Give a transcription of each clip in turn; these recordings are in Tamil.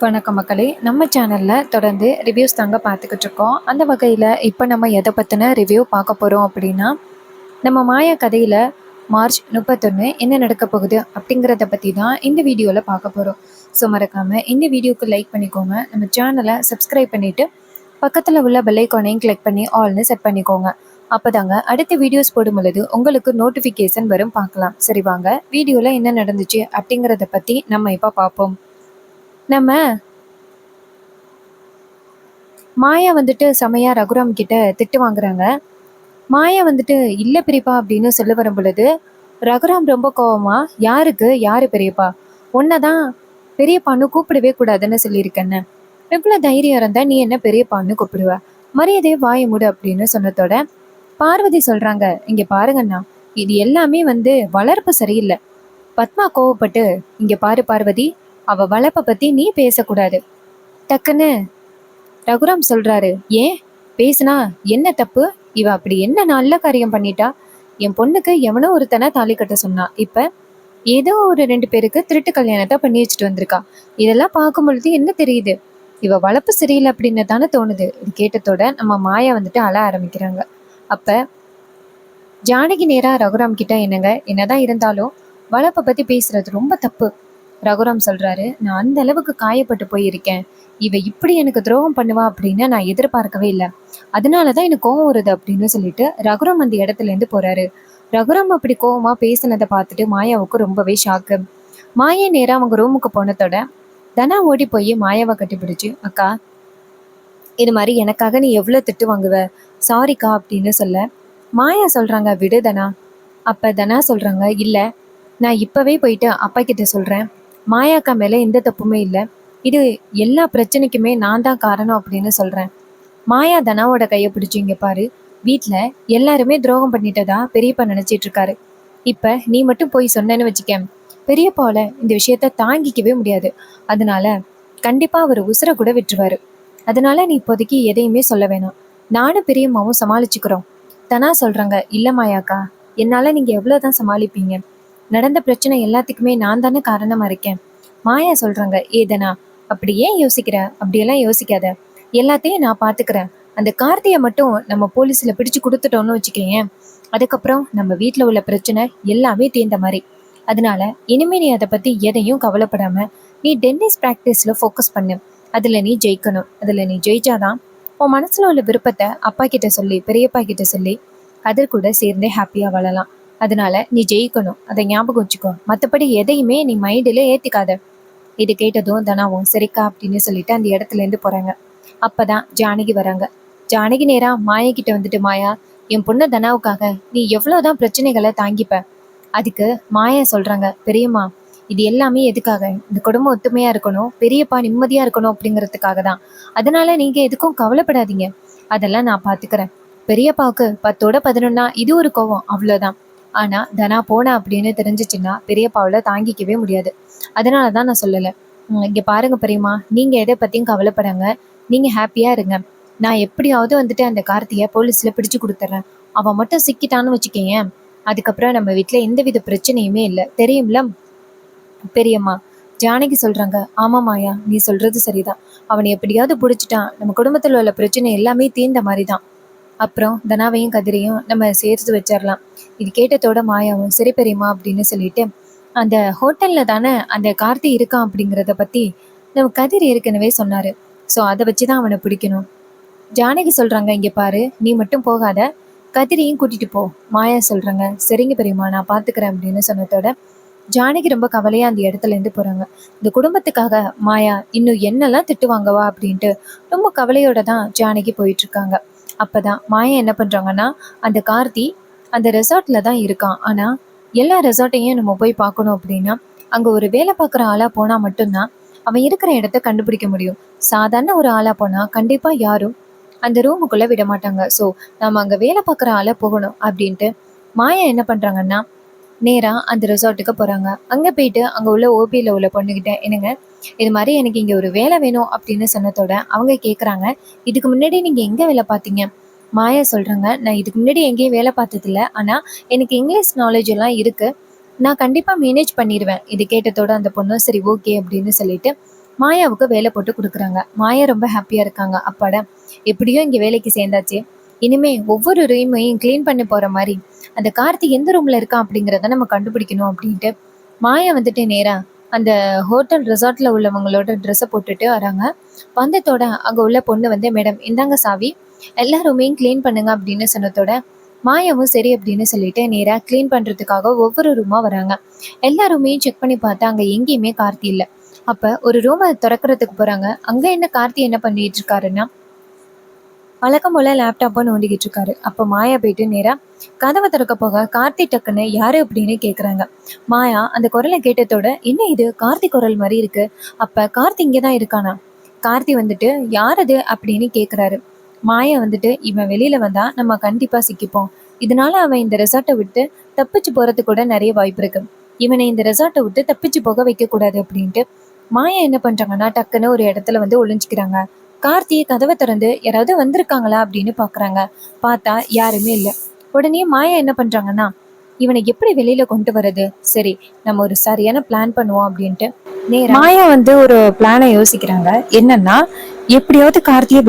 வணக்கம் மக்களே. நம்ம சேனலில் தொடர்ந்து ரிவ்யூஸ் தாங்க பார்த்துக்கிட்டு இருக்கோம். அந்த வகையில் இப்போ நம்ம எதை பற்றின ரிவ்யூ பார்க்க போகிறோம் அப்படின்னா, நம்ம மாயா கதையில் மார்ச் 31 என்ன நடக்க போகுது அப்படிங்கிறத பற்றி தான் இந்த வீடியோவில் பார்க்க போகிறோம். ஸோ மறக்காமல் இந்த வீடியோக்கு லைக் பண்ணிக்கோங்க, நம்ம சேனலை சப்ஸ்கிரைப் பண்ணிவிட்டு பக்கத்தில் உள்ள பெல் ஐக்கானையும் கிளிக் பண்ணி ஆல்னு செட் பண்ணிக்கோங்க. அப்போ தாங்க அடுத்த வீடியோஸ் போடும் பொழுது உங்களுக்கு நோட்டிஃபிகேஷன் வரும், பார்க்கலாம். சரி வாங்க வீடியோவில் என்ன நடந்துச்சு அப்படிங்கிறத பற்றி நம்ம இப்போ பார்ப்போம். நம்ம மாயா வந்துட்டு செமையா ரகுராம் கிட்ட திட்டு வாங்குறாங்க. மாயா வந்துட்டு இல்லை பெரியப்பா அப்படின்னு சொல்ல வரும் பொழுது ரகுராம் ரொம்ப கோவமா, யாருக்கு யாரு பெரியப்பா, உன்னதான் பெரியப்பான்னு கூப்பிடவே கூடாதுன்னு சொல்லியிருக்கேன்னு, எவ்வளோ தைரியம் இருந்தா நீ என்ன பெரியப்பான்னு கூப்பிடுவ, மரியாதையே வாய மூடு அப்படின்னு சொன்னதோட பார்வதி சொல்றாங்க, இங்க பாருங்கண்ணா, இது எல்லாமே வளர்ப்பு சரியில்லை. பத்மா கோவப்பட்டு, இங்க பாரு பார்வதி, அவ வளர்ப்பை பத்தி நீ பேசக்கூடாது. டக்குன்னு ரகுராம் சொல்றாரு, ஏன் பேசுனா என்ன தப்பு, இவ அப்படி என்ன நல்ல காரியம் பண்ணிட்டா, என் பொண்ணுக்கு எவனோ ஒருத்தனை தாலி கட்ட சொன்னா, இப்ப ஏதோ ஒரு 2 பேருக்கு திருட்டு கல்யாணத்தை பண்ணி வச்சுட்டு வந்திருக்கா, இதெல்லாம் பார்க்கும் பொழுது என்ன தெரியுது, இவ வளர்ப்பு சரியில்லை அப்படின்னு தானே தோணுது. இது கேட்டதோட நம்ம மாயா அழ ஆரம்பிக்கிறாங்க. அப்ப ஜானகி நேரா ரகுராம் கிட்ட, என்னங்க என்னதான் இருந்தாலும் வளர்ப்பை பத்தி பேசுறது ரொம்ப தப்பு. ரகுராம் சொல்றாரு, நான் அந்த அளவுக்கு காயப்பட்டு போயிருக்கேன், இவ இப்படி எனக்கு துரோகம் பண்ணுவா அப்படின்னு நான் எதிர்பார்க்கவே இல்லை, அதனாலதான் எனக்கு கோவம் வருது அப்படின்னு சொல்லிட்டு ரகுராம் அந்த இடத்துல இருந்து போறாரு. ரகுராம் அப்படி கோவமா பேசினதை பார்த்துட்டு மாயாவுக்கு ரொம்பவே ஷாக்கு. மாயா நேரா அவங்க ரூமுக்கு போனதோட தனா ஓடி போய் மாயாவை கட்டிப்பிடிச்சு, அக்கா இது மாதிரி எனக்காக நீ எவ்வளவு திட்டு வாங்குவ, சாரிக்கா அப்படின்னு சொல்ல மாயா சொல்றாங்க, விடு தனா. அப்ப தனா சொல்றாங்க, இல்ல நான் இப்பவே போயிட்டு அப்பா கிட்ட சொல்றேன், மாயாக்கா மேல எந்த தப்புமே இல்லை, இது எல்லா பிரச்சனைக்குமே நான் தான் காரணம் அப்படின்னு சொல்றேன். மாயா தனாவோட கையை பிடிச்சி, இங்க பாரு, வீட்டுல எல்லாருமே துரோகம் பண்ணிட்டதா பெரியப்பா நினைச்சிட்டு இருக்காரு, இப்ப நீ மட்டும் போய் சொன்னேன்னு வச்சுக்க, பெரியப்பாவோட இந்த விஷயத்த தாங்கிக்கவே முடியாது, அதனால கண்டிப்பா அவர் உசுர கூட விட்டுருவாரு, அதனால நீ இப்போதைக்கு எதையுமே சொல்ல வேணாம், நானும் பெரியம்மாவும் சமாளிச்சுக்கிறோம். தனா சொல்றாங்க, இல்ல மாயாக்கா, என்னால நீங்க எவ்வளவுதான் சமாளிப்பீங்க, நடந்த பிரச்சனை எல்லாத்துக்குமே நான் தானே காரணமா இருக்கேன். மாயா சொல்றாங்க, ஏதனா அப்படி ஏன் யோசிக்கிற, அப்படியெல்லாம் யோசிக்காத, எல்லாத்தையும் நான் பாத்துக்கிறேன், அந்த கார்த்தியை மட்டும் நம்ம போலீஸ்ல பிடிச்சு கொடுத்துட்டோம்னு வச்சுக்கேன், அதுக்கப்புறம் நம்ம வீட்டுல உள்ள பிரச்சனை எல்லாமே தீர்ந்த மாதிரி, அதனால இனிமே நீ அதை பத்தி எதையும் கவலைப்படாம நீ டென்னிஸ் பிராக்டிஸ்ல ஃபோக்கஸ் பண்ணு, அதுல நீ ஜெயிக்கணும், அதுல நீ ஜெயிச்சாதான் உன் மனசுல உள்ள விருப்பத்தை அப்பா கிட்ட சொல்லி பெரியப்பா கிட்ட சொல்லி அதர் கூட சேர்ந்து ஹாப்பியா வாழலாம், அதனால நீ ஜெயிக்கணும், அதை ஞாபகம் வச்சுக்கோ, மற்றபடி எதையுமே நீ மைண்டிலே ஏத்திக்காத. இது கேட்டதும் தனாவும் சரிக்கா அப்படின்னு சொல்லிட்டு அந்த இடத்துல இருந்து போறாங்க. அப்பதான் ஜானகி வராங்க. ஜானகி நேரா மாயா கிட்ட வந்துட்டு, மாயா, என் பொண்ணு தனாவுக்காக நீ எவ்வளவுதான் பிரச்சனைகளை தாங்கிப்ப. அதுக்கு மாயா சொல்றாங்க, பெரியம்மா இது எல்லாமே எதுக்காக, இந்த குடும்பம் ஒத்துமையா இருக்கணும், பெரியப்பா நிம்மதியா இருக்கணும் அப்படிங்கிறதுக்காக தான், அதனால நீங்க எதுக்கும் கவலைப்படாதீங்க, அதெல்லாம் நான் பாத்துக்கிறேன். பெரியப்பாவுக்கு 10ஓட 11 இது ஒரு கோவம், அவ்வளவுதான். ஆனா தனா போனா அப்படின்னு தெரிஞ்சிச்சுன்னா பெரியப்பாவில் தாங்கிக்கவே முடியாது, அதனாலதான் நான் சொல்லலை. இங்க பாருங்க பெரியம்மா, நீங்க எதை பத்தியும் கவலைப்படாங்க, நீங்க ஹாப்பியா இருங்க, நான் எப்படியாவது அந்த கார்த்தியை போலீஸ்ல பிடிச்சு கொடுத்துட்றேன், அவன் மட்டும் சிக்கிட்டான்னு வச்சுக்கேன், அதுக்கப்புறம் நம்ம வீட்டுல எந்தவித பிரச்சனையுமே இல்லை, தெரியும்ல பெரியம்மா. ஜானகி சொல்றாங்க, ஆமா மாயா, நீ சொல்றது சரிதான், அவனை எப்படியாவது பிடிச்சிட்டான், நம்ம குடும்பத்துல உள்ள பிரச்சனை எல்லாமே தீர்ந்த மாதிரி தான், அப்புறம் தனாவையும் கதிரையும் நம்ம சேர்த்து வச்சிடலாம். இது கேட்டதோட மாயாவும் சரி பெரியம்மா அப்படின்னு சொல்லிட்டு, அந்த ஹோட்டல்ல தானே அந்த கார்த்தி இருக்கான் அப்படிங்கிறத பத்தி நம்ம கதிர் ஏற்கனவே சொன்னாரு, ஸோ அதை வச்சுதான் அவனை பிடிக்கணும். ஜானகி சொல்றாங்க, இங்க பாரு, நீ மட்டும் போகாத, கதிரையும் கூட்டிட்டு போ. மாயா சொல்றாங்க, சரிங்க பெரியம்மா, நான் பாத்துக்கிறேன் அப்படின்னு சொன்னதோட ஜானகி ரொம்ப கவலையா அந்த இடத்துல இருந்து போறாங்க. இந்த குடும்பத்துக்காக மாயா இன்னும் என்னெல்லாம் திட்டு வாங்கவா அப்படின்ட்டு ரொம்ப கவலையோட தான் ஜானகி போயிட்டு இருக்காங்க. அப்பதான் மாயா என்ன பண்றாங்கன்னா, அந்த கார்த்தி அந்த ரெசார்ட்ல தான் இருக்கான், ஆனா எல்லா ரெசார்ட்டையும் நம்ம போய் பார்க்கணும் அப்படின்னா அங்க ஒரு வேலை பார்க்குற ஆளா போனா மட்டும்தான் அவன் இருக்கிற இடத்த கண்டுபிடிக்க முடியும், சாதாரண ஒரு ஆளா போனா கண்டிப்பா யாரும் அந்த ரூமுக்குள்ள விட மாட்டாங்க, ஸோ நம்ம அங்க வேலை பார்க்குற ஆளா போகணும் அப்படின்ட்டு மாயா என்ன பண்றாங்கன்னா நேரா அந்த ரெசார்ட்டுக்கு போறாங்க. அங்க போயிட்டு அங்க உள்ள ஓபியில உள்ள பொண்ணுகிட்ட, என்னங்க இது மாதிரி எனக்கு இங்க ஒரு வேலை வேணும் அப்படின்னு சொன்னதோட அவங்க கேக்குறாங்க, இதுக்கு முன்னாடி நீங்க எங்க வேலை பார்த்தீங்க. மாயா சொல்றாங்க, நான் இதுக்கு முன்னாடி எங்கேயும் வேலை பார்த்தது இல்லை, ஆனா எனக்கு இங்கிலீஷ் நாலேஜ் எல்லாம் இருக்கு, நான் கண்டிப்பா மேனேஜ் பண்ணிடுவேன். இது கேட்டதோட அந்த பொண்ணு சரி ஓகே அப்படின்னு சொல்லிட்டு மாயாவுக்கு வேலை போட்டு கொடுக்குறாங்க. மாயா ரொம்ப ஹாப்பியா இருக்காங்க. அப்பாடா, எப்படியோ இங்க வேலைக்கு சேர்ந்தாச்சு. இனிமே ஒவ்வொரு ரூமையும் க்ளீன் பண்ணி போற மாதிரி அந்த கார்த்தி எந்த ரூம்ல இருக்கான் அப்படிங்கிறத நம்ம கண்டுபிடிக்கணும் அப்படின்ட்டு மாயா வந்துட்டு நேரா அந்த ஹோட்டல் ரிசார்ட்ல உள்ளவங்களோட ட்ரெஸ்ஸை போட்டுட்டு வராங்க. வந்ததோட அங்க உள்ள பொண்ணு வந்து, மேடம் இந்தாங்க சாவி, எல்லா ரூமையும் க்ளீன் பண்ணுங்க அப்படின்னு சொன்னதோட மாயாவும் சரி அப்படின்னு சொல்லிட்டு நேரா க்ளீன் பண்றதுக்காக ஒவ்வொரு ரூமா வராங்க. எல்லா ரூமையும் செக் பண்ணி பார்த்தா அங்க எங்கேயுமே கார்த்தி இல்லை. அப்ப ஒரு ரூமை திறக்கிறதுக்கு போறாங்க. அங்க என்ன கார்த்தி என்ன பண்ணிட்டு இருக்காருன்னா, வழக்கம் போல லேப்டாப்பை நோண்டிக்கிட்டு இருக்காரு. அப்போ மாயா போயிட்டு நேரா கதவை திறக்க போக கார்த்தி டக்குன்னு யாரு அப்படின்னு கேக்குறாங்க. மாயா அந்த குரலை கேட்டதோட, என்ன இது கார்த்தி குரல் மாதிரி இருக்கு, அப்ப கார்த்தி இங்கதான் இருக்கானா? கார்த்தி வந்துட்டு யார் அது அப்படின்னு கேக்குறாரு. மாயா வந்துட்டு, இவன் வெளியில வந்தா நம்ம கண்டிப்பா சிக்கிப்போம், இதனால அவன் இந்த ரெசார்ட்டை விட்டு தப்பிச்சு போறதுக்கு கூட நிறைய வாய்ப்பு இருக்கு, இவனை இந்த ரெசார்ட்டை விட்டு தப்பிச்சு போக வைக்க கூடாது அப்படின்ட்டு மாயா என்ன பண்றாங்கன்னா டக்குன்னு ஒரு இடத்துல வந்து ஒளிஞ்சுக்கிறாங்க. கார்த்தியை கதவை திறந்து யாராவது வந்திருக்காங்களா அப்படின்னு பாக்குறாங்க. பார்த்தா யாருமே இல்லை. உடனே மாயா என்ன பண்றாங்கன்னா, இவனை எப்படி வெளியில கொண்டு வர்றது, சரி நம்ம ஒரு சரியான பிளான் பண்ணுவோம் அப்படின்ட்டு மாயா வந்து ஒரு பிளானை யோசிக்கிறாங்க. என்னன்னா, எப்படியாவது கார்த்தியை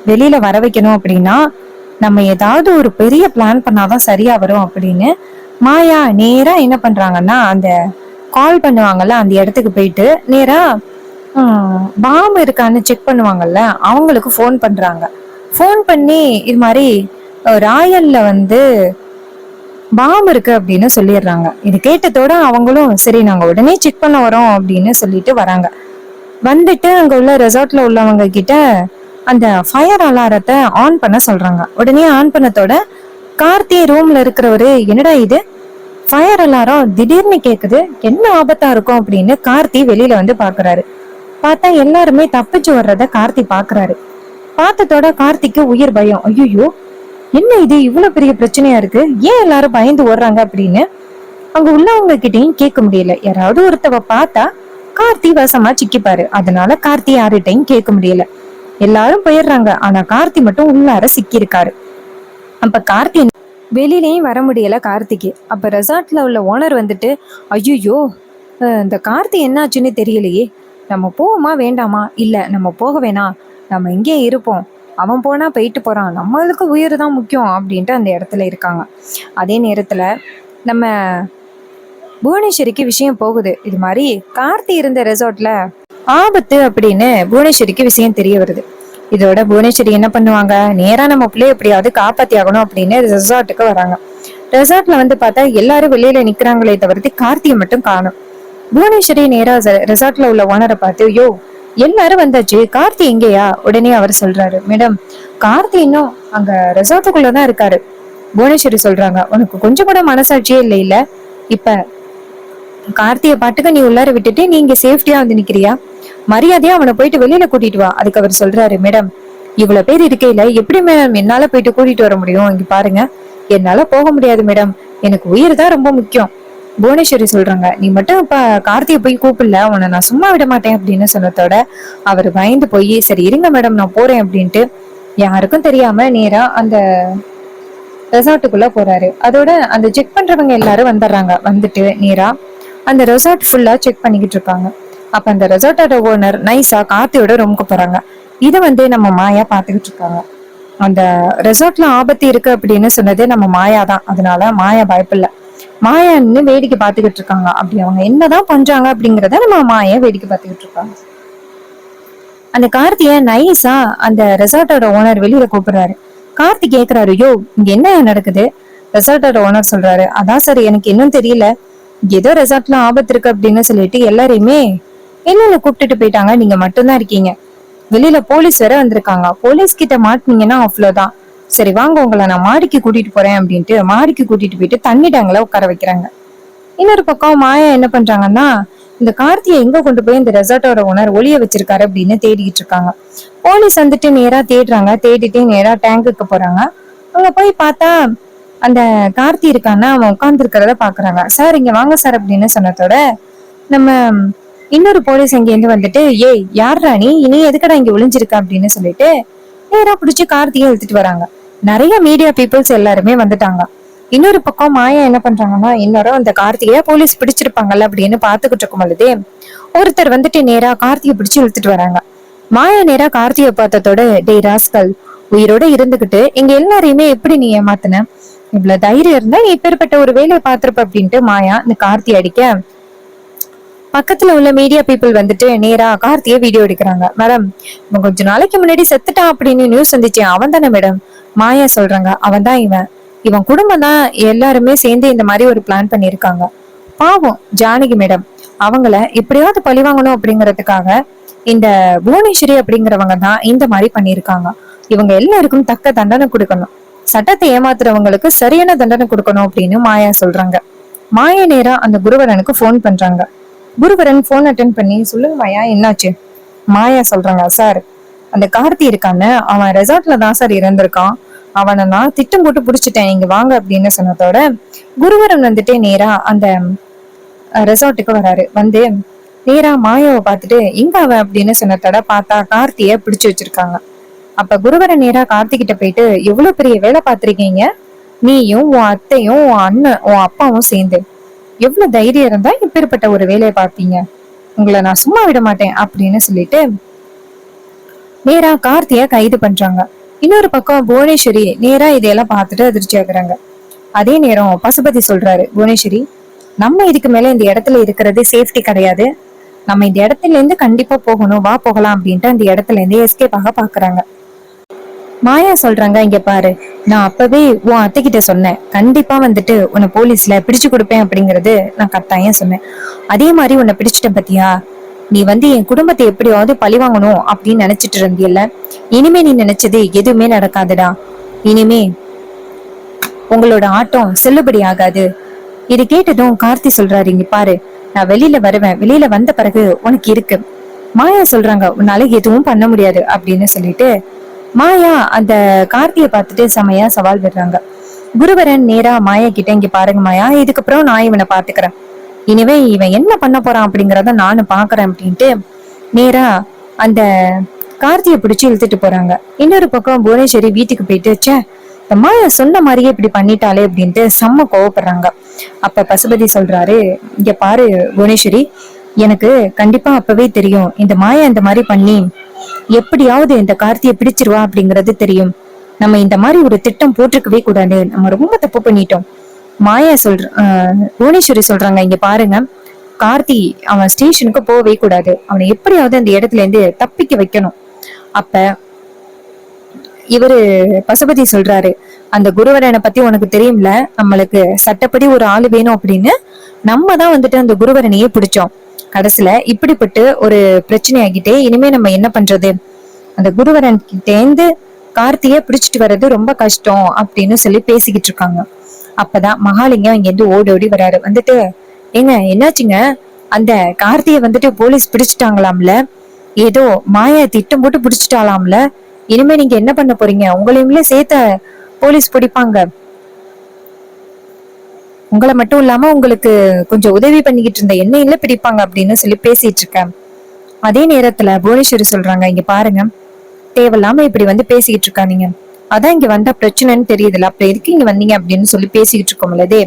வெளியில வர வைக்கணும் அப்படின்னா நம்ம ஏதாவது ஒரு பெரிய பிளான் பண்ணாதான் சரியா வரும் அப்படின்னு மாயா நேரா என்ன பண்றாங்கன்னா, அந்த கால் பண்ணுவாங்கல்ல அந்த இடத்துக்கு போயிட்டு நேரா பாம் இருக்கான்னு செக் பண்ணுவாங்கல்ல அவங்களுக்கு ஃபோன் பண்றாங்க. ஃபோன் பண்ணி இது மாதிரி ராயல்ல வந்து பாம் இருக்கு அப்படின்னு சொல்லிடுறாங்க. இது கேட்டதோட அவங்களும் சரி நாங்க உடனே செக் பண்ண வரோம் அப்படின்னு சொல்லிட்டு வராங்க. வந்துட்டு அங்க உள்ள ரெசார்ட்ல உள்ளவங்க கிட்ட அந்த ஃபயர் அலாரத்தை ஆன் பண்ண சொல்றாங்க. உடனே ஆன் பண்ணதோட கார்த்தி ரூம்ல இருக்கிறவரு, என்னடா இது ஃபயர் அலாரம் திடீர்னு கேக்குது, என்ன ஆபத்தா இருக்கும் அப்படின்னு கார்த்தி வெளியில வந்து பாக்குறாரு. பார்த்தா எல்லாருமே தப்பிச்சு வர்றத கார்த்தி பாக்குறாரு. பார்த்ததோட கார்த்திக்கு உயிர் பயம். ஐயோ, என்ன இது இவ்வளவு பெரிய பிரச்சனையா இருக்கு, ஏன் எல்லாரும் பயந்து ஓடுறாங்க அப்படின்னு அங்க உள்ளவங்க கிட்டையும் கேட்க முடியல. யாராவது ஒருத்தவ பார்த்தா கார்த்தி வசமா சிக்கிப்பாரு. அதனால கார்த்தி யார்கிட்டையும் கேட்க முடியல. எல்லாரும் போயிடுறாங்க. ஆனா கார்த்தி மட்டும் உள்ளார சிக்கி இருக்காரு. அப்ப கார்த்தி வெளியிலயும் வர முடியல கார்த்திக்கு. அப்ப ரெசார்ட்ல உள்ள ஓனர் வந்துட்டு, ஐயோ இந்த கார்த்தி என்னாச்சுன்னு தெரியலையே, நம்ம போவோமா வேண்டாமா, இல்ல நம்ம போக வேணாம், நம்ம இங்கே இருப்போம், அவன் போனா போயிட்டு போறான், நம்மளுக்கு உயிர் தான் முக்கியம் அப்படின்ட்டு அந்த இடத்துல இருக்காங்க. அதே நேரத்துல நம்ம புவனேஸ்வரிக்கு விஷயம் போகுது. இது மாதிரி கார்த்தி இருந்த ரெசார்ட்ல ஆபத்து அப்படின்னு புவனேஸ்வரிக்கு விஷயம் தெரிய வருது. இதோட புவனேஸ்வரி என்ன பண்ணுவாங்க, நேரா நம்ம பிள்ளைய எப்படியாவது காப்பாத்தி ஆகணும் அப்படின்னு ரெசார்ட்டுக்கு வராங்க. ரெசார்ட்ல வந்து பார்த்தா எல்லாரும் வெளியில நிக்கிறாங்களே தவிர்த்து கார்த்தியை மட்டும் காணும். புவனேஸ்வரி நேரா ரெசார்ட்ல உள்ள ஓனரை பார்த்து, யோ எல்லாரும் வந்தாச்சு, கார்த்தி எங்கேயா? உடனே அவர் சொல்றாரு, மேடம் கார்த்தி இன்னும் அங்க ரெசார்ட்டுக்குள்ளதான் இருக்காரு. புவனேஸ்வரி சொல்றாங்க, உனக்கு கொஞ்சம் கூட மனசாட்சியே இல்லை இல்ல, இப்ப கார்த்திய பாட்டுக்கு நீ உள்ளார விட்டுட்டு நீங்க சேஃப்டியா வந்து நிக்கிறியா, மரியாதையா அவனை போயிட்டு வெளியில கூட்டிட்டு வா. அதுக்கு அவர் சொல்றாரு, மேடம் இவ்வளவு பேர் இருக்கையில எப்படி மேடம் என்னால போயிட்டு கூட்டிட்டு வர முடியும், இங்க பாருங்க என்னால போக முடியாது மேடம், எனக்கு உயிர் தான் ரொம்ப முக்கியம். புவனேஸ்வரி சொல்றாங்க, நீ மட்டும் இப்ப கார்த்தியை போய் கூப்பிடல உன்னை நான் சும்மா விட மாட்டேன் அப்படின்னு சொன்னதோட அவர் பயந்து போய், சரி இருங்க மேடம் நான் போறேன் அப்படின்ட்டு யாருக்கும் தெரியாம நேரா அந்த ரெசார்ட்டுக்குள்ள போறாரு. அதோட அந்த செக் பண்றவங்க எல்லாரும் வந்துடுறாங்க. வந்துட்டு நேரா அந்த ரெசார்ட் ஃபுல்லா செக் பண்ணிக்கிட்டு இருக்காங்க. அப்ப அந்த ரெசார்ட்டோட ஓனர் நைஸா கார்த்தியோட ரூமுக்கு போறாங்க. இதை வந்து நம்ம மாயா பாத்துக்கிட்டு இருக்காங்க. அந்த ரெசார்ட்ல ஆபத்து இருக்கு அப்படின்னு சொன்னது நம்ம மாயா தான். அதனால மாயா பயப்படல, மாயான்னு வேடிக்கை பார்த்துக்கிட்டு இருக்காங்க. அப்படி அவங்க என்னதான் பண்றாங்க அப்படிங்கிறத நம்ம மாயா வேடிக்கை பார்த்துக்கிட்டு இருக்காங்க. அந்த கார்த்திய நைஸா அந்த ரெசார்ட்டோட ஓனர் வெளியில கூப்பிடுறாரு. கார்த்தி கேக்குறாரு, யோ இங்க என்ன நடக்குது? ரெசார்ட்டோட ஓனர் சொல்றாரு, அதான் சார் எனக்கு இன்னும் தெரியல, ஏதோ ரெசார்ட்ல ஆபத்து இருக்கு அப்படின்னு சொல்லிட்டு எல்லாரையுமே வெளியில கூப்பிட்டுட்டு போயிட்டாங்க, நீங்க மட்டும்தான் இருக்கீங்க, வெளியில போலீஸ் வேற வந்திருக்காங்க, போலீஸ் கிட்ட மாட்டினீங்கன்னா அவ்வளவுதான், சரி வாங்க உங்களை நான் மாடிக்கு கூட்டிட்டு போறேன் அப்படின்ட்டு மாடிக்கு கூட்டிட்டு போயிட்டு தண்ணி டேங்க்ல உட்கார வைக்கிறாங்க. இன்னொரு பக்கம் மாயா என்ன பண்றாங்கன்னா, இந்த கார்த்தியை எங்க கொண்டு போய் இந்த ரெசார்ட்டோட ஓனர் ஒளிய வச்சிருக்காரு அப்படின்னு தேடிக்கிட்டு இருக்காங்க. போலீஸ் வந்துட்டு நேரா தேடுறாங்க. தேடிட்டு நேரா டேங்குக்கு போறாங்க. அங்க போய் பார்த்தா அந்த கார்த்தி இருக்கான்னா அவன் உட்கார்ந்து இருக்கிறத பாக்குறாங்க. சார் இங்க வாங்க சார் அப்படின்னு சொன்னதோட நம்ம இன்னொரு போலீஸ் இங்க இருந்து வந்துட்டு, ஏய் யார்ரா நீ எதுக்கடா இங்க ஒளிஞ்சிருக்க அப்படின்னு சொல்லிட்டு நேரா பிடிச்சி கார்த்தியை இழுத்துட்டு வராங்க. நிறைய மீடியா பீப்புள்ஸ் எல்லாருமே வந்துட்டாங்க. இன்னொரு பக்கம் மாயா என்ன பண்றாங்கன்னா, இன்னொரு அந்த கார்த்திகைய போலீஸ் பிடிச்சிருப்பாங்கல்ல அப்படின்னு பாத்துக்கிட்டு இருக்கும் பொழுதே ஒருத்தர் வந்துட்டு நேரா கார்த்தியை பிடிச்சு இழுத்துட்டு வராங்க. மாயா நேரா கார்த்தியை பார்த்ததோட, டே ராஸ்கல், உயிரோட இருந்துகிட்டு எங்க எல்லாரையுமே எப்படி நீ ஏமாத்தின? இவ்வளவு தைரியம் இருந்தா நீ இப்பேற்பட்ட ஒரு வேலையை பார்த்திருப்ப அப்படின்ட்டு மாயா இந்த கார்த்தி அடிக்க, பக்கத்துல உள்ள மீடியா பீப்புள் வந்துட்டு நேரா கார்த்தியை வீடியோ எடுக்கிறாங்க. மேடம், இவன் கொஞ்ச நாளைக்கு முன்னாடி செத்துட்டான் அப்படின்னு நியூஸ் வந்துச்சு, அவன் தானே மேடம்? மாயா சொல்றாங்க, அவன் தான் இவன். இவன் குடும்பம் தான் எல்லாருமே சேர்ந்து இந்த மாதிரி ஒரு பிளான் பண்ணிருக்காங்க. பாவம் ஜானகி மேடம், அவங்கள எப்படியாவது பழி வாங்கணும் அப்படிங்கறதுக்காக இந்த புவனேஸ்வரி அப்படிங்கிறவங்க தான் இந்த மாதிரி பண்ணிருக்காங்க. இவங்க எல்லாருக்கும் தக்க தண்டனை கொடுக்கணும், சட்டத்தை ஏமாத்துறவங்களுக்கு சரியான தண்டனை கொடுக்கணும் அப்படின்னு மாயா சொல்றாங்க. மாயா நேரா அந்த குருவரனுக்கு போன் பண்றாங்க. குருவரன் போன் அட்டன் பண்ணி, சொல்லுங்க மாயா, என்னாச்சு? மாயா சொல்றாங்க, சார், அந்த கார்த்தி இருக்கான்னு, அவன் ரெசார்ட்ல தான் சார் இறந்திருக்கான். அவனை நான் திட்டம் போட்டு புடிச்சிட்டேன், இங்க வாங்க அப்படின்னு சொன்னதோட குருவரன் வந்துட்டு நேரா அந்த ரெசார்ட்டுக்கு வராரு. வந்து நேரா மாயாவை பார்த்துட்டு, எங்க அவன் அப்படின்னு சொன்னதோட பார்த்தா கார்த்திய பிடிச்சு வச்சிருக்காங்க. அப்ப குருவரன் நேரா கார்த்திகிட்ட போயிட்டு, எவ்வளவு பெரிய வேலை பார்த்திருக்கீங்க நீயும் உன் அத்தையும் உன் அண்ணன் உன் அப்பாவும் சேர்ந்து, எவ்வளவு தைரியம் இருந்தா இப்பேற்பட்ட ஒரு வேலையை பார்ப்பீங்க, உங்களை நான் சும்மா விட மாட்டேன் அப்படின்னு சொல்லிட்டு நேரா கார்த்திய கைது பண்றாங்க. இன்னொரு பக்கம் புவனேஸ்வரி நேரா இதையெல்லாம் பார்த்துட்டு அதிர்ச்சி ஆகுறாங்க. அதே நேரம் பசுபதி சொல்றாரு, புவனேஸ்வரி, நம்ம இதுக்கு மேல இந்த இடத்துல இருக்கிறது சேஃப்டி கிடையாது, நம்ம இந்த இடத்துல இருந்து கண்டிப்பா போகணும், வா போகலாம் அப்படின்ட்டு அந்த இடத்துல இருந்து எஸ்கேப் ஆக பாக்குறாங்க. மாயா சொல்றாங்க, இங்க பாரு, நான் அப்பவே உன் அத்தை கிட்ட சொன்னேன், கண்டிப்பா வந்துட்டு உன்னை போலீஸ்ல பிடிச்சு கொடுப்பேன் அப்படிங்கறது நான் கட்டாயம் சொன்னேன். அதே மாதிரி உன்னை பிடிச்சிட்டேன் பத்தியா? நீ வந்து என் குடும்பத்தை எப்படியாவது பழி வாங்கணும் அப்படின்னு நினைச்சிட்டு இருந்தியல்ல, இனிமே நீ நினைச்சது எதுவுமே நடக்காதுடா. இனிமே உங்களோட ஆட்டம் செல்லுபடி ஆகாது. இது கேட்டதும் கார்த்தி சொல்றாரு, இங்க பாரு, நான் வெளியில வருவேன், வெளியில வந்த பிறகு உனக்கு இருக்கு. மாயா சொல்றாங்க, உன்னால எதுவும் பண்ண முடியாது அப்படின்னு சொல்லிட்டு மாயா அந்த கார்த்தியை பார்த்துட்டு செமையா சவால் விடுறாங்க. குருவரன் நேரா மாயா கிட்ட, இங்க பாருங்க மாயா, இதுக்கப்புறம் நான் இவனை பாத்துக்கிறேன், இனிமே இவன் என்ன பண்ண போறான் அப்படிங்கறத நானும் பாக்குறேன் அப்படின்ட்டு நேரா அந்த கார்த்தியை பிடிச்சு இழுத்துட்டு போறாங்க. இன்னொரு பக்கம் புவனேஸ்வரி வீட்டுக்கு போயிட்டு, சே, இந்த மாயா சொன்ன மாதிரியே இப்படி பண்ணிட்டாலே அப்படின்ட்டு செம்ம கோவப்படுறாங்க. அப்ப பசுபதி சொல்றாரு, இங்க பாரு புவனேஸ்வரி, எனக்கு கண்டிப்பா அப்பவே தெரியும் இந்த மாயா இந்த மாதிரி பண்ணி எப்படியாவது இந்த கார்த்தியை பிடிச்சிருவா அப்படிங்கறது தெரியும். நம்ம இந்த மாதிரி ஒரு திட்டம் போட்டிருக்கவே கூடாது, நம்ம ரொம்ப தப்பு பண்ணிட்டோம். மாயா புவனேஸ்வரி சொல்றாங்க, இங்க பாருங்க, கார்த்தி அவன் ஸ்டேஷனுக்கு போகவே கூடாது, அவனை எப்படியாவது அந்த இடத்துல இருந்து தப்பிக்க வைக்கணும். அப்ப இவரு பசுபதி சொல்றாரு, அந்த குருவரனை பத்தி உனக்கு தெரியும்ல, நம்மளுக்கு சட்டப்படி ஒரு ஆளு வேணும் அப்படின்னு நம்ம தான் வந்துட்டு அந்த குருவரனையே பிடிச்சோம். கடைசியில இப்படிப்பட்டு ஒரு பிரச்சனை ஆகிட்டே, இனிமே நம்ம என்ன பண்றது? அந்த குருவரன் கிட்டேந்து கார்த்திய பிடிச்சிட்டு வர்றது ரொம்ப கஷ்டம் அப்படின்னு சொல்லி பேசிக்கிட்டு இருக்காங்க. அப்பதான் மகாலிங்கம் இங்க இருந்து ஓடி ஓடி வராரு. வந்துட்டு, ஏங்க என்னாச்சுங்க? அந்த கார்த்திய வந்துட்டு போலீஸ் பிடிச்சிட்டாங்களாம்ல, ஏதோ மாயா திட்டம் போட்டு பிடிச்சிட்டாலாம்ல, இனிமே நீங்க என்ன பண்ண போறீங்க? உங்களையுமே சேர்த்த போலீஸ் பிடிப்பாங்க, உங்களை மட்டும் இல்லாம உங்களுக்கு கொஞ்சம் உதவி பண்ணிக்கிட்டு இருந்த என்னையில பிடிப்பாங்க அப்படின்னு சொல்லி பேசிட்டு இருக்கேன். அதே நேரத்துல புவனேஸ்வரி சொல்றாங்க, இங்க பாருங்க, தேவையில்லாம இப்படி வந்து பேசிக்கிட்டு இருக்காதீங்க, அதான் இங்க வந்தா பிரச்சனைன்னு தெரியுதுல, அப்படி எதுக்கு இங்க வந்தீங்க அப்படின்னு சொல்லி பேசிக்கிட்டு இருக்கோம்லதே.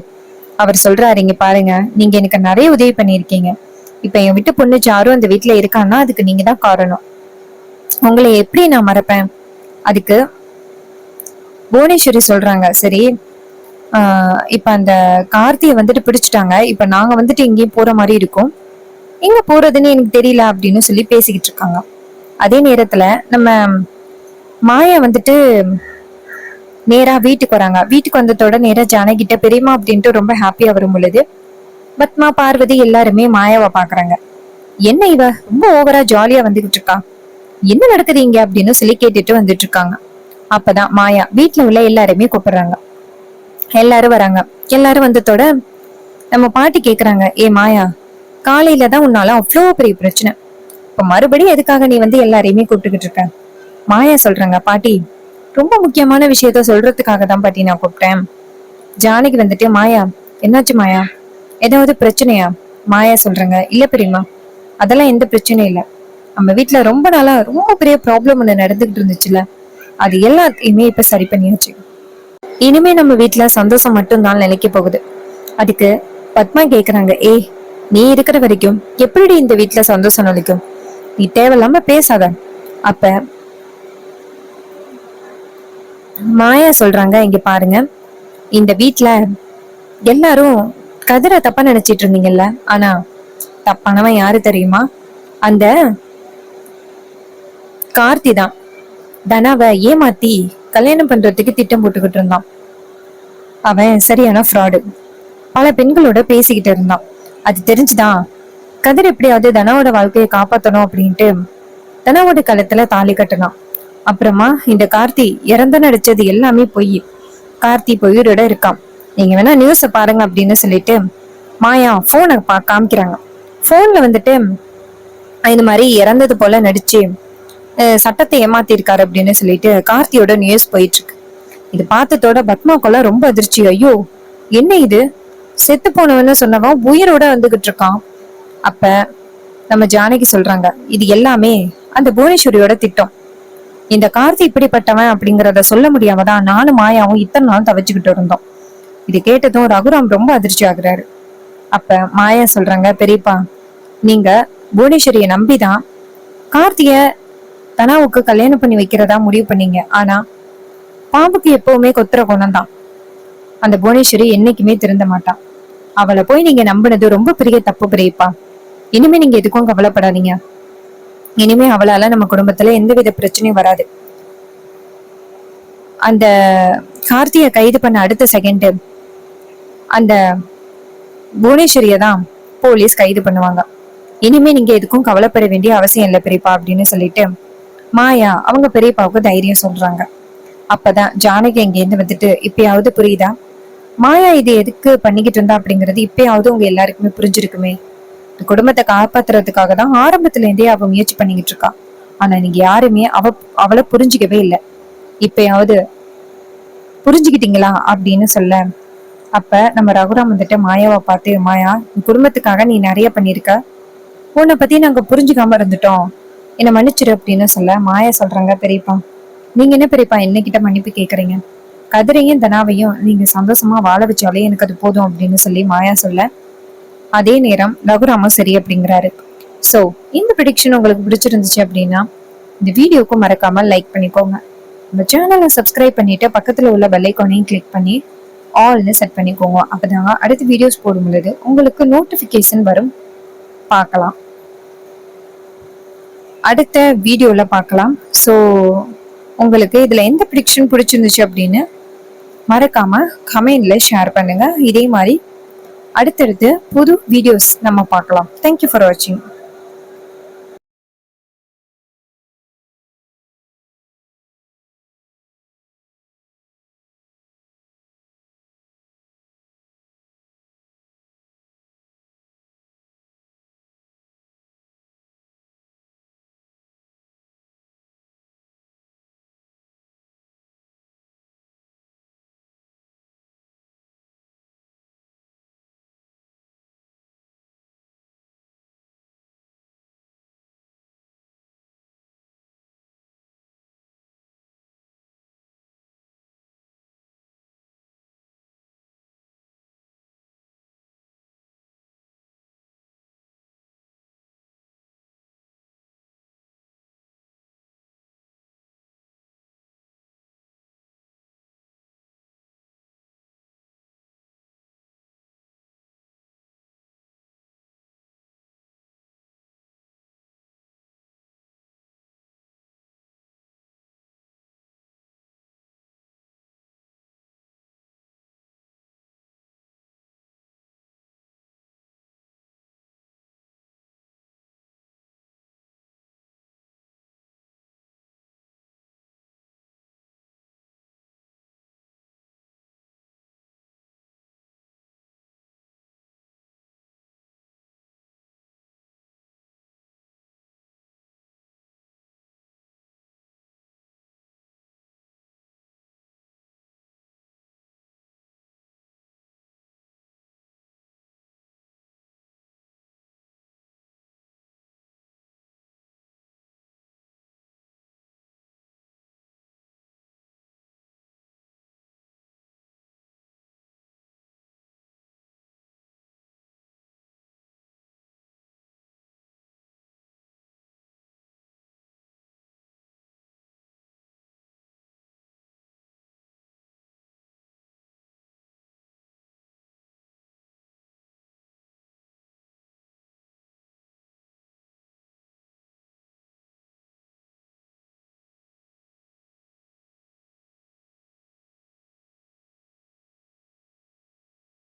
அவர் சொல்றாரு, இங்க பாருங்க, நீங்க எனக்கு நிறைய உதவி பண்ணிருக்கீங்க, இப்ப என் விட்டு பொண்ணு சாரும் அந்த வீட்டுல இருக்கான்னா அதுக்கு நீங்க தான் காரணம், உங்களை எப்படி நான் மறப்பேன்? அதுக்கு புவனேஸ்வரி சொல்றாங்க, சரி, இப்ப அந்த கார்த்தியை வந்துட்டு பிடிச்சிட்டாங்க, இப்ப நாங்க வந்துட்டு எங்கேயும் போற மாதிரி இருக்கும், எங்க போறதுன்னு எனக்கு தெரியல அப்படின்னு சொல்லி பேசிக்கிட்டு இருக்காங்க. அதே நேரத்துல நம்ம மாயா வந்துட்டு நேரா வீட்டுக்கு வராங்க. வீட்டுக்கு வந்ததோட நேரா ஜானகிட்ட, பெரியமா அப்படின்ட்டு ரொம்ப ஹாப்பியா வரும் பொழுது பத்மா பார்வதி எல்லாருமே மாயாவை பாக்குறாங்க. என்ன இவ ரொம்ப ஓவரா ஜாலியா வந்துகிட்டு இருக்கா, என்ன நடக்குது இங்க அப்படின்னு சொல்லி கேட்டுட்டு வந்துட்டு இருக்காங்க. அப்பதான் மாயா வீட்டுல உள்ள எல்லாருமே கூப்பிடுறாங்க. எல்லாரும் வராங்க. எல்லாரும் வந்ததோட நம்ம பாட்டி கேக்குறாங்க, ஏ மாயா, காலையில தான் உன்னால அவ்வளோ பெரிய பிரச்சனை, இப்ப மறுபடியும் எதுக்காக நீ வந்து எல்லாரையுமே கூப்பிட்டுக்கிட்டு இருக்க? மாயா சொல்றாங்க, பாட்டி, ரொம்ப முக்கியமான விஷயத்த சொல்றதுக்காக தான் பாட்டி நான் கூப்பிட்டேன். ஜானகி வந்துட்டு, மாயா என்னாச்சு மாயா, ஏதாவது பிரச்சனையா? மாயா சொல்றாங்க, இல்ல பெரியம்மா, அதெல்லாம் எந்த பிரச்சனையும் இல்ல, நம்ம வீட்டுல ரொம்ப நாளா ரொம்ப பெரிய ப்ராப்ளம் ஒண்ணு நடந்துகிட்டு இருந்துச்சுல, அது எல்லாத்தையுமே இப்ப சரி பண்ணியாச்சு, இனிமே நம்ம வீட்டுல சந்தோஷம் மட்டும்தான் நினைக்க போகுது. அதுக்கு பத்மா கேக்குறாங்க, ஏய் நீ இருக்கிற வரைக்கும் எப்படி இந்த வீட்டுல சந்தோஷம் நிலைக்கும்? நீ தேவையில்லாம பேசாத. அப்ப மாயா சொல்றாங்க, இங்க பாருங்க, இந்த வீட்டுல எல்லாரும் கதிரை தப்பா நினைச்சிட்டு இருந்தீங்கல்ல, ஆனா தப்பானவன் யாரு தெரியுமா? அந்த கார்த்தி தான். தனாவை ஏமாத்தி கல்யாணம் பண்றதுக்கு திட்டம் போட்டுக்கிட்டு இருந்தான். அவன் சரியான ஃப்ராடு. பல பெண்களோட பேசிக்கிட்டு இருந்தான். அது தெரிஞ்சுதான் கதிர் எப்படியாவது தனாவோட வாழ்க்கையை காப்பாத்தணும் அப்படின்ட்டு தனாவோட கழுத்துல தாலி கட்டினான். அப்புறமா இந்த கார்த்தி இறந்து நடிச்சது எல்லாமே பொய். கார்த்தி பொய்யோட இருக்கான். நீங்க வேணா நியூஸ பாருங்க அப்படின்னு சொல்லிட்டு மாயா போனை காமிக்கிறாங்க. போன்ல வந்துட்டு இந்த மாதிரி இறந்தது போல நடிச்சு சட்டத்தை ஏமாத்தி இருக்காரு அப்படின்னு சொல்லிட்டு கார்த்தியோட நியூஸ் போயிட்டு இருக்கு. இது பார்த்ததோட பத்மாக்கெல்லாம் ரொம்ப அதிர்ச்சி. ஐயோ, என்ன இது, செத்து போனவன்னு சொன்னவன் உயிரோட வந்துகிட்டு இருக்கான். அப்ப நம்ம ஜானகி சொல்றாங்க, இது எல்லாமே அந்த புவனேஸ்வரியோட திட்டம். இந்த கார்த்தி இப்படிப்பட்டவன் அப்படிங்கறத சொல்ல முடியாமதான் நானும் மாயாவும் இத்தனை நாள் தவிச்சுக்கிட்டு இருந்தோம். இது கேட்டதும் ரகுராம் ரொம்ப அதிர்ச்சி ஆகுறாரு. அப்ப மாயா சொல்றாங்க, பெரியப்பா, நீங்க புவனேஸ்வரிய நம்பிதான் கார்த்திய தனாவுக்கு கல்யாணம் பண்ணி வைக்கிறதா முடிவு பண்ணீங்க. ஆனா பாம்புக்கு எப்பவுமே கொத்துற குணம் தான். அந்த புவனேஸ்வரி என்னைக்குமே திருந்த மாட்டான். அவளை போய் நீங்க நம்பினது ரொம்ப பெரிய தப்பு பெரியப்பா. இனிமே நீங்க எதுக்கும் கவலைப்படாதீங்க. இனிமே அவளால நம்ம குடும்பத்துல எந்தவித பிரச்சனையும் வராது. அந்த கார்த்திய கைது பண்ண அடுத்த செகண்ட் அந்த புவனேஸ்வரிய தான் போலீஸ் கைது பண்ணுவாங்க. இனிமே நீங்க எதுக்கும் கவலைப்பட வேண்டிய அவசியம் இல்லை பெரியப்பா அப்படின்னு சொல்லிட்டு மாயா அவங்க பெரியப்பாவுக்கு தைரியம் சொல்றாங்க. அப்பதான் ஜானகி இங்கேருந்து வந்துட்டு, இப்பயாவது புரியுதா மாயா இது எதுக்கு பண்ணிக்கிட்டு இருந்தா அப்படிங்கறது இப்பயாவது உங்க எல்லாருக்குமே புரிஞ்சிருக்குமே. குடும்பத்தை காப்பாத்துறதுக்காக தான் ஆரம்பத்துல இருந்தே அவ முயற்சி பண்ணிக்கிட்டு இருக்கா. ஆனா நீங்க யாருமே அவளை புரிஞ்சுக்கவே இல்லை. இப்பயாவது புரிஞ்சுக்கிட்டீங்களா அப்படின்னு சொல்ல, அப்ப நம்ம ரகுராம் வந்துட்டு மாயாவை பார்த்து, மாயா, குடும்பத்துக்காக நீ நிறைய பண்ணிருக்க, உன்னை பத்தி நாங்க புரிஞ்சுக்காம இருந்துட்டோம், என்னை மன்னிச்சிரு அப்படின்னு சொல்ல, மாயா சொல்றாங்க, பெரியப்பா, நீங்க என்ன பெரியப்பா என்னகிட்ட மன்னிப்பு கேக்குறீங்க? கதிரையும் தனாவையும் நீங்க சந்தோஷமா வாழ வச்சாலே எனக்கு அது போதும் அப்படின்னு சொல்லி மாயா சொல்ல, அதே நேரம் ரகுராமும் சரி அப்படிங்கிறாரு. சோ இந்த ப்ரெடிக்ஷன் உங்களுக்கு பிடிச்சிருந்துச்சு அப்படின்னா இந்த வீடியோக்கு மறக்காம லைக் பண்ணிக்கோங்க. நம்ம சேனலை சப்ஸ்கிரைப் பண்ணிட்டு பக்கத்துல உள்ள பெல் ஐகானையும் கிளிக் பண்ணி ஆல்னு செட் பண்ணிக்கோங்க. அப்பதான் அடுத்த வீடியோஸ் போடும் பொழுது உங்களுக்கு நோட்டிபிகேஷன் வரும். பார்க்கலாம், அடுத்த வீடியோல பார்க்கலாம். ஸோ உங்களுக்கு இதுல எந்த ப்ரெடிக்ஷன் பிடிச்சிருந்துச்சு அப்படின்னு மறக்காம கமெண்ட்ல ஷேர் பண்ணுங்க. இதே மாதிரி அடுத்தடுத்து புது வீடியோஸ் நம்ம பார்க்கலாம். தேங்க்யூ ஃபார் வாட்சிங்.